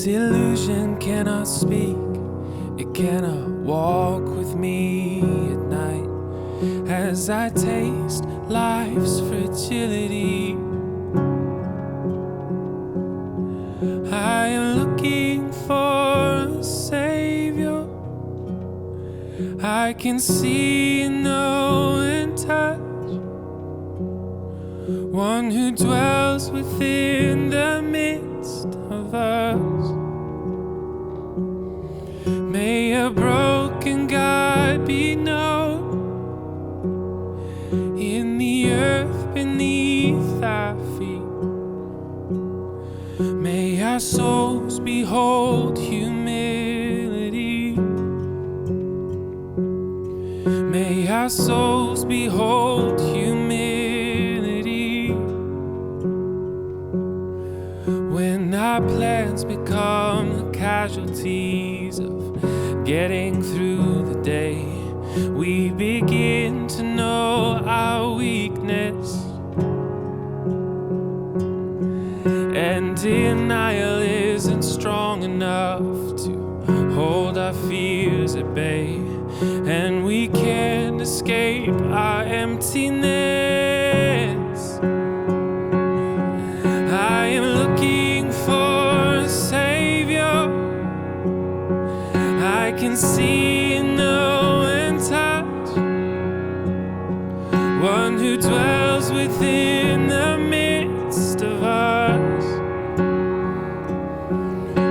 This illusion cannot speak, it cannot walk with me at night as I taste life's fragility. I am looking for a savior I can see and know and touch, one who dwells within the midst of us. May a broken God be known in the earth beneath our feet. May our souls behold humility. May our souls behold humility. When our plans become the casualties of getting through the day, we begin to know our weakness, and denial isn't strong enough to hold our fears at bay, and we can't escape our emptiness. I am looking for a savior I can see and know and touch, one who dwells within the midst of us.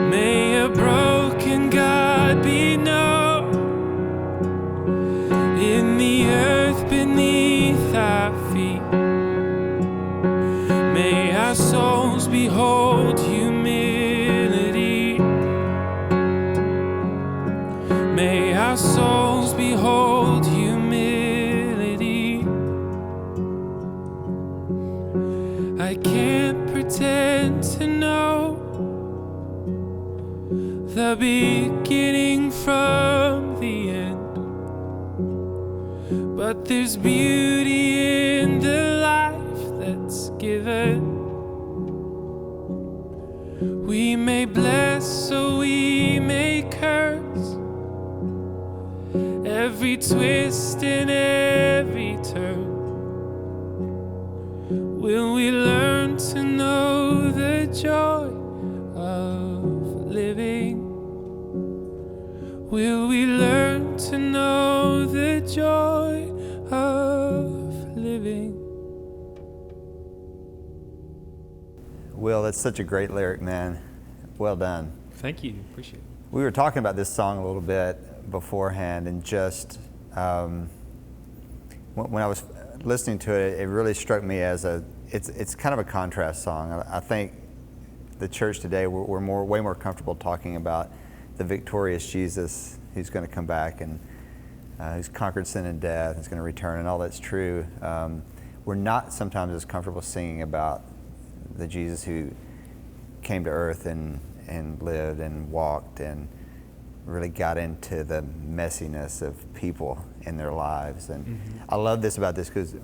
May a broken God be known in the earth beneath our feet. May our souls behold humility. May our souls behold humility. I can't pretend to know the beginning from the end, but there's beauty in the life that's given. We may bless, so we may curse, every twist and every turn. Will we learn to know the joy of living? Will we learn to know the joy of living? Will, that's such a great lyric, man. Well done. Thank you. Appreciate it. We were talking about this song a little bit beforehand, and just when I was listening to it, it really struck me as it's kind of a contrast song. I think the church today, we're way more comfortable talking about the victorious Jesus who's going to come back and who's conquered sin and death, is going to return, and all that's true. We're not sometimes as comfortable singing about the Jesus who came to earth and lived and walked and really got into the messiness of people in their lives. And I love this about this, because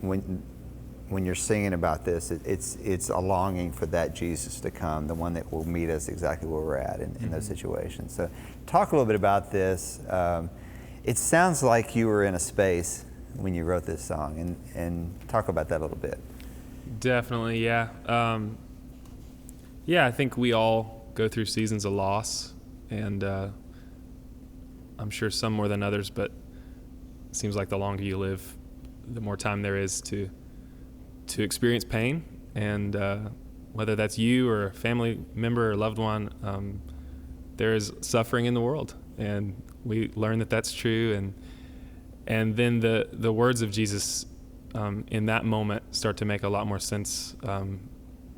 when you're singing about this, it's a longing for that Jesus to come, the one that will meet us exactly where we're at in those situations. So talk a little bit about this. It sounds like you were in a space when you wrote this song, and talk about that a little bit. Definitely, yeah. I think we all go through seasons of loss, and I'm sure some more than others, but it seems like the longer you live, the more time there is to experience pain, and whether that's you or a family member or loved one, there is suffering in the world, and we learn that that's true, and then the words of Jesus in that moment start to make a lot more sense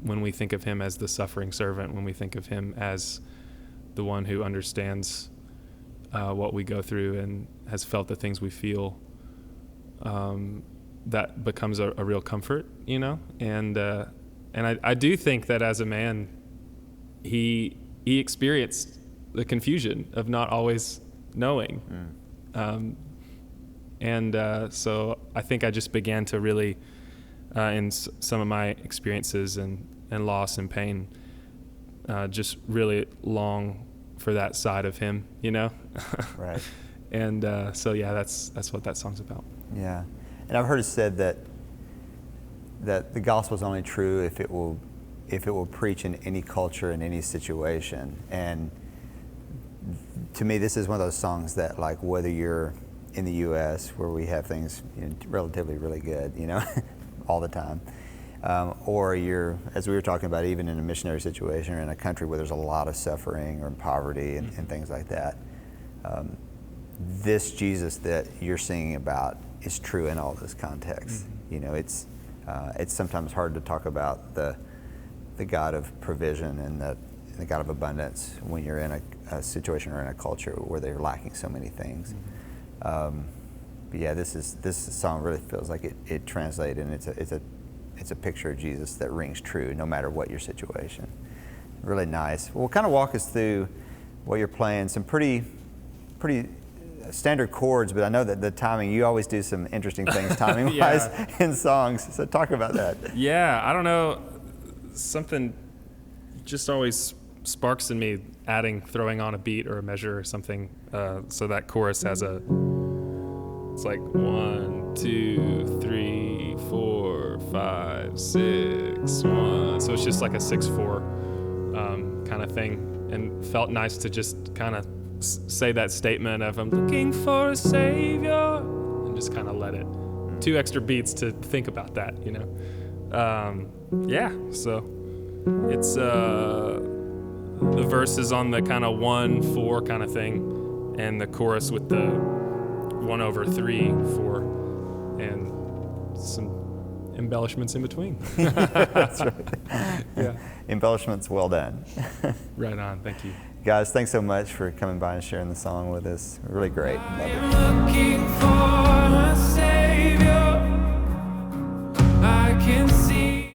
when we think of him as the suffering servant, when we think of him as the one who understands what we go through and has felt the things we feel. That becomes a real comfort, you know? And I do think that as a man, he experienced the confusion of not always knowing. So I think I just began to really, in some of my experiences and loss and pain, just really long for that side of him, you know? Right. And so yeah, that's what that song's about. Yeah. And I've heard it said that the gospel is only true if it will preach in any culture, in any situation. And to me, this is one of those songs that, like, whether you're in the U.S. where we have things, you know, relatively really good, you know, all the time, or you're, as we were talking about, even in a missionary situation or in a country where there's a lot of suffering or poverty and things like that, this Jesus that you're singing about is true in all those contexts. Mm-hmm. You know, it's sometimes hard to talk about the God of provision and the God of abundance when you're in a situation or in a culture where they're lacking so many things. Mm-hmm. But yeah, this song really feels like it translated, and it's a picture of Jesus that rings true no matter what your situation. Really nice. Well, kind of walk us through what you're playing. Some pretty standard chords, but I know that the timing, you always do some interesting things timing wise in songs. So talk about that. Yeah, I don't know. Something just always sparks in me throwing on a beat or a measure or something. So that chorus has it's like 1, 2, 3, 4, 5, 6, 1. So it's just like a 6/4 kind of thing, and felt nice to just kind of say that statement of I'm looking for a savior, and just kind of let it 2 extra beats to think about that, you know. So it's the verse is on the kind of 1/4 kind of thing, and the chorus with the 1/3/4, and some embellishments in between. That's right. Yeah. Embellishments well done. Right on. Thank you. Guys, thanks so much for coming by and sharing the song with us. Really great. Love it. Looking for a